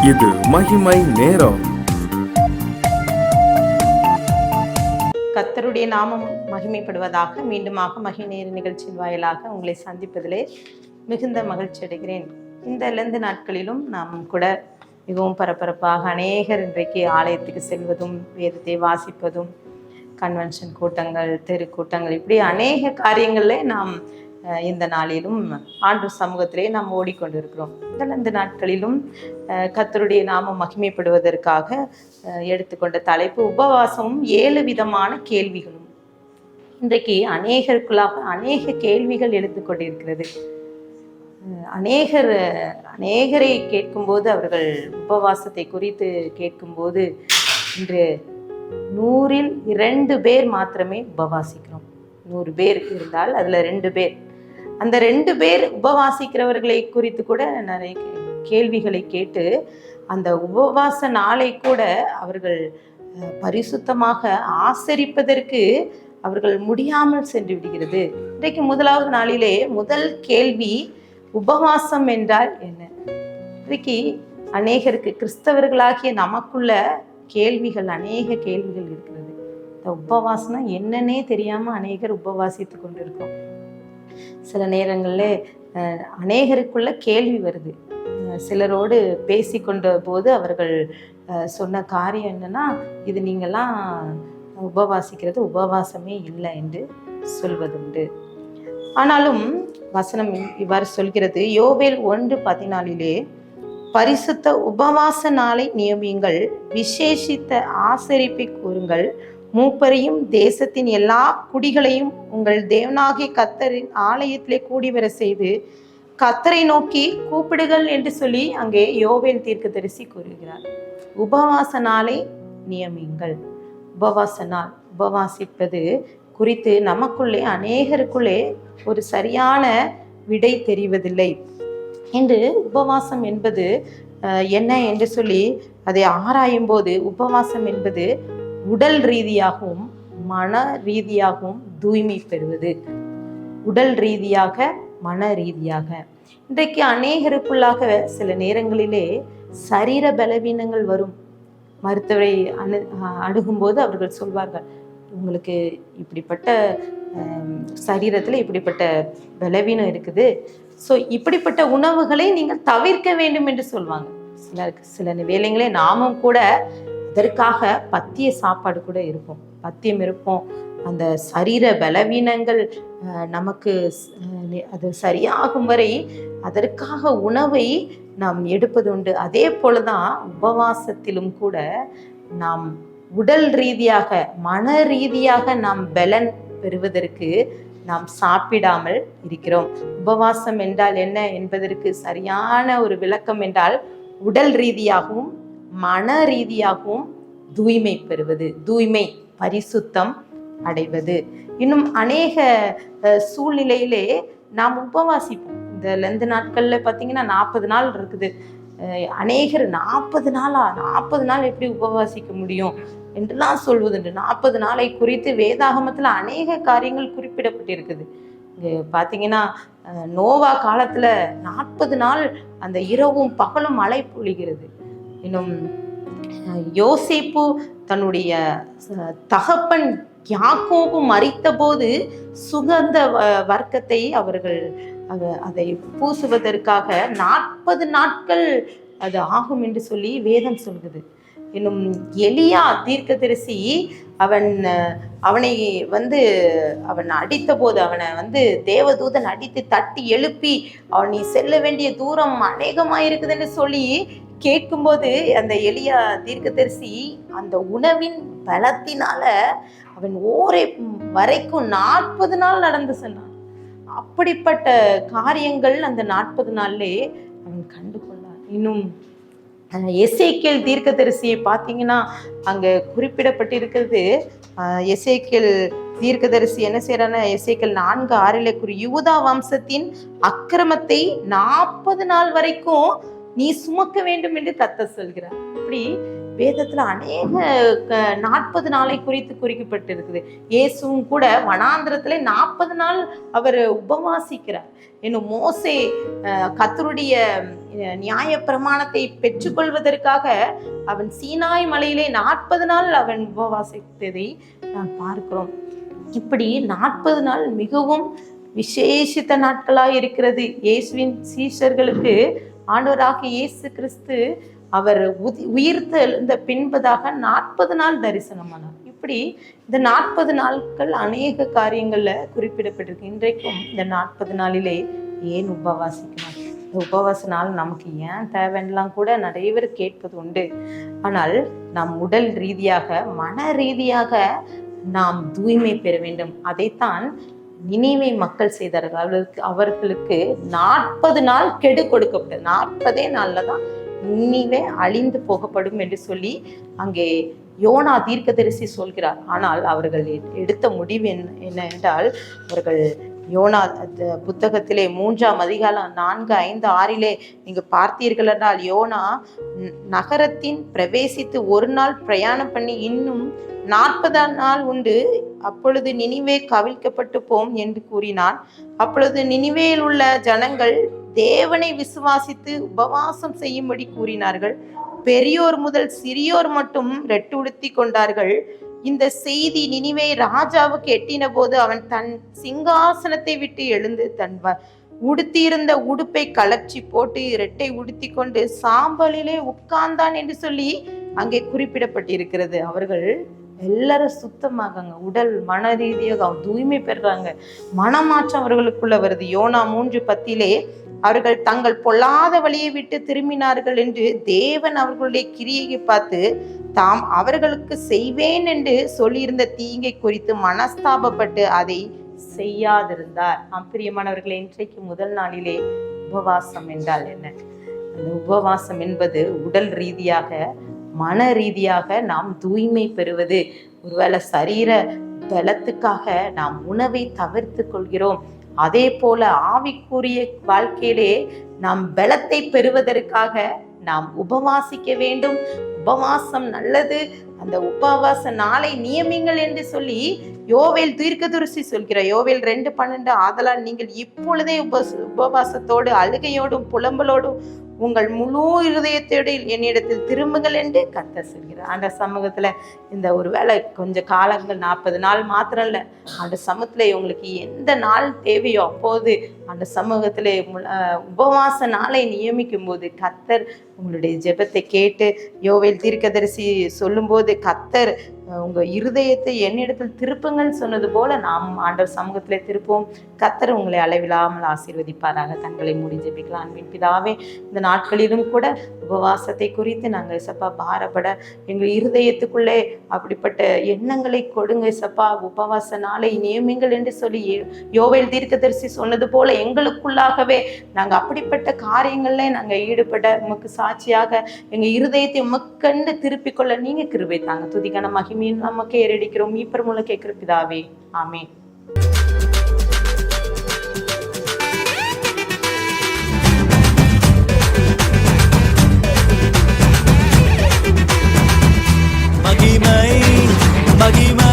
இது மகிமை நேரம். கர்த்தருடைய நாமம் மகிமைப்படுவதாக. மீண்டுமாக மகிமை நேர நிகழ்ச்சியின் வாயிலாக உங்களை சந்திப்பதிலே மிகுந்த மகிழ்ச்சி அடைகிறேன். இந்த லெந்து நாட்களிலும் நாம் கூட மிகவும் பரபரப்பாக அநேகர் இன்றைக்கு ஆலயத்துக்கு செல்வதும் வேதத்தை வாசிப்பதும் கன்வென்ஷன் கூட்டங்கள், தெரு கூட்டங்கள், இப்படி அநேக காரியங்களிலே நாம் இந்த நாளிலும் ஆண்டு சமூகத்திலே நாம் ஓடிக்கொண்டிருக்கிறோம். இந்த நாட்களிலும் கர்த்தருடைய நாமம் மகிமைப்படுவதற்காக எடுத்துக்கொண்ட தலைப்பு உபவாசமும் 7 விதமான கேள்விகளும். இன்றைக்கு அநேகருக்குள்ளாக அநேக கேள்விகள் எழுந்து கொண்டிருக்கிறது. அநேகரை கேட்கும்போது, அவர்கள் உபவாசத்தை குறித்து கேட்கும்போது, இன்று 100ல் 2 பேர் மாத்திரமே உபவாசிக்கிறோம். 100 பேர் இருந்தால் அதில் 2 பேர், அந்த 2 பேர் உபவாசிக்கிறவர்களை குறித்து கூட நிறைய கேள்விகளை கேட்டு அந்த உபவாச நாளை கூட அவர்கள் பரிசுத்தமாக ஆசரிப்பதற்கு அவர்கள் முடியாமல் சென்று விடுகிறது. இன்றைக்கு முதலாவது நாளிலே முதல் கேள்வி, உபவாசம் என்றால் என்ன? இன்றைக்கு அநேகருக்கு, கிறிஸ்தவர்களாகிய நமக்குள்ள கேள்விகள், அநேக கேள்விகள் இருக்கிறது. இந்த உபவாசம்னா என்னன்னே தெரியாமல் அநேகர் உபவாசித்து கொண்டிருக்கோம். சில நேரங்களில் அநேகருக்குள்ள கேள்வி வருது. சிலரோடு பேசி கொண்ட போது அவர்கள் சொன்ன காரியம் என்னன்னா, இது நீங்கள்லாம் உபவாசிக்கிறது உபவாசமே இல்லை என்று சொல்வதுண்டு. ஆனாலும் வசனம் இவ்வாறு சொல்கிறது. யோவேல் 1:14 பரிசுத்த உபவாச நாளை நியமியுங்கள், விசேஷித்த ஆசரிப்பை கூறுங்கள், மூப்பரையும் தேசத்தின் எல்லா குடிகளையும் உங்கள் தேவனாகிய கர்த்தரின் ஆலயத்திலே கூடிவர செய்து கர்த்தரை நோக்கி கூப்பிடுங்கள் என்று சொல்லி அங்கே யோவேல் தீர்க்கதரிசி கூறுகிறார். உபவாச நாளை நியமியுங்கள். உபவாச நாள், உபவாசிப்பது குறித்து நமக்குள்ளே அநேகருக்குள்ளே ஒரு சரியான விடை தெரிவதில்லை. இன்று உபவாசம் என்பது என்ன என்று சொல்லி அதை ஆராயும் போது, உபவாசம் என்பது உடல் ரீதியாகவும் மன ரீதியாகவும் தூய்மை பெறுவது. உடல் ரீதியாக, மன ரீதியாக. இன்றைக்கு அநேகருக்குள்ளாக சில நேரங்களிலே சரீர பலவீனங்கள் வரும். மருத்துவரை அணுகும்போது அவர்கள் சொல்வார்கள், உங்களுக்கு இப்படிப்பட்ட சரீரத்தில் இப்படிப்பட்ட பலவீனம் இருக்குது, ஸோ இப்படிப்பட்ட உணவுகளை நீங்கள் தவிர்க்க வேண்டும் என்று சொல்வாங்க. சில வேளைங்களே நாமும் கூட அதற்காக பத்திய சாப்பாடு கூட இருப்போம், பத்தியம் இருப்போம். அந்த சரீர பலவீனங்கள் நமக்கு அது சரியாகும் வரை அதற்காக உணவை நாம் எடுப்பது உண்டு. அதே போலதான் உபவாசத்திலும் கூட நாம் உடல் ரீதியாக, மன ரீதியாக நாம் பலன் பெறுவதற்கு நாம் சாப்பிடாமல் இருக்கிறோம். உபவாசம் என்றால் என்ன என்பதற்கு சரியான ஒரு விளக்கம் என்றால், உடல் ரீதியாகவும் மன ரீதியாகவும் தூய்மை பெறுவது, தூய்மை, பரிசுத்தம் அடைவது. இன்னும் அநேக சூழ்நிலையிலே நாம் உபவாசிப்போம். இந்த லெந்து நாட்கள்ல பார்த்தீங்கன்னா 40 நாள் இருக்குது. அநேகர் 40 நாள் எப்படி உபவாசிக்க முடியும் என்றெல்லாம் சொல்வதுண்டு. 40 நாளை குறித்து வேதாகமத்தில் அநேக காரியங்கள் குறிப்பிடப்பட்டிருக்குது. இங்கே பார்த்தீங்கன்னா நோவா காலத்தில் 40 நாள் அந்த இரவும் பகலும் மழை பொழிகிறது. இன்னும் யோசேப்பு தன்னுடைய தகப்பன் யாக்கோபு மரித்த போது சுகந்த வர்க்கத்தை அவர்கள் அதை பூசுவதற்காக 40 நாட்கள் அது ஆகும் என்று சொல்லி வேதம் சொல்கிறது. இன்னும் எலியா தீர்க்கதரிசி அவனை அடித்த போது, அவனை தேவதூதன் அடித்து தட்டி எழுப்பி, நீ செல்ல வேண்டிய தூரம் அநேகமாயிருக்குதுன்னு சொல்லி கேட்கும்போது, அந்த எலியா தீர்க்கதரிசி அந்த உணவின் பலத்தினால அவன் ஓரை வரைக்கும் 40 நாள் நடந்து சென்றான். அப்படிப்பட்ட காரியங்கள் அந்த 40 நாள்லே அவன் கண்டு கொண்டான். இன்னும் எசேக்கியேல் தீர்க்கதரிசியை பார்த்தீங்கன்னா அங்கே குறிப்பிடப்பட்டிருக்கிறது. எசேக்கியேல் தீர்க்கதரிசி என்ன செய்யறான்னா, எசேக்கியேல் 4:6 யூதா வம்சத்தின் அக்கிரமத்தை 40 நாள் வரைக்கும் நீ சுமக்க வேண்டும் என்று கர்த்தர் சொல்கிறார். இப்படி வேதத்துல அநேக 40 நாளை குறித்து குறிக்கப்பட்டிருக்குது. இயேசுவும் கூட வனாந்திரத்திலே 40 நாள் அவர் உபவாசிக்கிறார். இன்னும் மோசே கர்த்தருடைய நியாய பிரமாணத்தை பெற்றுக்கொள்வதற்காக அவன் சீனாய் மலையிலே 40 நாள் அவன் உபவாசித்ததை நாம் பார்க்கிறோம். இப்படி 40 நாள் மிகவும் விசேஷித்த நாட்களாய் இருக்கிறது. இயேசுவின் சீஷர்களுக்கு ஆண்டவராக இயேசு கிறிஸ்து அவர் உயிர்த்தெழுந்த பின்பதாக 40 நாள் தரிசனமானார். இப்படி இந்த 40 நாட்கள் அநேக காரியங்கள்ல குறிப்பிடப்பட்டிருக்கு. இன்றைக்கும் இந்த 40 நாளிலே ஏன் உபவாசிக்கணும், இந்த உபவாச நாள் நமக்கு ஏன் தேவைன்னெலாம் கூட நிறைய பேர் கேட்பது உண்டு. ஆனால் நம் உடல் ரீதியாக மன ரீதியாக நாம் தூய்மை பெற வேண்டும். அதைத்தான் நினிவே மக்கள் செய்தார்கள். அவர்களுக்கு 40 நாள் கெடு கொடுக்கப்பட்டது. 40 நாள்ல தான் நினிவே அழிந்து போகப்படும் என்று சொல்லி அங்கே யோனா தீர்க்கதரிசி சொல்கிறார். ஆனால் அவர்கள் எடுத்த முடிவு என்ன என்றால், அவர்கள் யோனா புத்தகத்திலே 3ஆம் அதிகாரம் 4, 5, 6 நீங்க பார்த்தீர்கள் என்றால், யோனா நகரத்தின் பிரவேசித்து ஒரு நாள் பிரயாணம் பண்ணி இன்னும் 40 நாள் உண்டு, அப்பொழுது நினிவே கவிழ்க்கப்பட்டு போம் என்று கூறினான். அப்பொழுது நினிவேயில் உள்ள ஜனங்கள் தேவனை விசுவாசித்து உபவாசம் செய்யும்படி கூறினார்கள். பெரியோர் முதல் சிறியோர் மட்டும் ரெட்டுடுத்தி கொண்டார்கள். இந்த செய்தி நினிவே ராஜாவுக்கு எட்டின போது அவன் தன் சிங்காசனத்தை விட்டு எழுந்து தன் உடுத்தியிருந்த உடுப்பை கலற்றி போட்டு இரட்டை உடுத்தி கொண்டு சாம்பலிலே உட்கார்ந்தான் என்று சொல்லி அங்கே குறிப்பிடப்பட்டிருக்கிறது. அவர்கள் எல்லாரும் சுத்தமாகாங்க, உடல் மன ரீதியாக தூய்மை பெறுறாங்க, மனமாற்றம் அவர்களுக்குள்ள வருது. யோனா 3:10 அவர்கள் தங்கள் பொல்லாத வழியை விட்டு திரும்பினார்கள் என்று தேவன் அவர்களுடைய கிரியையை பார்த்து தாம் அவர்களுக்கு செய்வேன் என்று சொல்லியிருந்த தீங்கை குறித்து மனஸ்தாபப்பட்டு அதை செய்யாதிருந்தார். பிரியமானவர்களே, இன்றைக்கு முதல் நாளிலே உபவாசம் என்றால் என்ன? அந்த உபவாசம் என்பது உடல் ரீதியாக மன ரீதியாக நாம் தூய்மை பெறுவது. ஒருவேளை சரீர பலத்துக்காக நாம் உணவை தவிர்த்து கொள்கிறோம். அதே போல ஆவிக்குரிய வாழ்க்கையிலே நாம் பலத்தை பெறுவதற்காக நாம் உபவாசிக்க வேண்டும். உபவாசம் நல்லது. அந்த உபவாச நாளை நியமிங்கள் என்று சொல்லி யோவேல் தீர்க்கதரிசி சொல்கிறார். யோவேல் 2:12 ஆதலால் நீங்கள் இப்பொழுதே உபவாசத்தோடு அழுகையோடும் புலம்பலோடும் உங்கள் முழு இருதயத்தோடு என்னிடத்தில் திரும்புங்கள் என்று கர்த்தர் சொல்கிறார். அந்த சமூகத்துல இந்த ஒரு வேளை கொஞ்சம் காலங்கள் 40 நாள் மாத்திரம் இல்லை, அந்த சமூகத்துல உங்களுக்கு எந்த நாள் தேவையோ அப்போது அந்த சமூகத்துல உபவாச நாளை நியமிக்கும் போது கர்த்தர் உங்களுடைய ஜெபத்தை கேட்டு, யோவேல் தீர்க்கதரிசி சொல்லும் போது கர்த்தர் உங்க இருதயத்தை என்னிடத்தில் திருப்புங்கள் சொன்னது போல நாம் ஆண்டவர் சமூகத்திலே திருப்போம். கர்த்தர் உங்களை அளவில்லாமல் ஆசீர்வதிப்பாராக. கண்களை மூடி ஜெபிக்கலாம். அன்பின் பிதாவே, இந்த நாட்களிலும் கூட உபவாசத்தை குறித்து நாங்கள் இசப்பா பாரப்பட எங்கள் இருதயத்துக்குள்ளே அப்படிப்பட்ட எண்ணங்களை கொடுங்க இசப்பா. உபவாச நாளை நியமிங்கள் என்று சொல்லி யோவேல் தீர்க்கதரிசி சொன்னது போல எங்களுக்குள்ளாகவே நாங்கள் அப்படிப்பட்ட காரியங்கள்ல நாங்கள் ஈடுபட உமக்கு சாட்சியாக எங்க இருதயத்தை உமக்கண்டு திருப்பிக் கொள்ள நீங்க கிருபை தாங்க. துதிக்கான மகிமையும் நமக்கு ஏறடிக்கிறோம். மீப்பர் மூலம் கேட்கிற பிதாவே, ஆமென். மகிமை மகிமை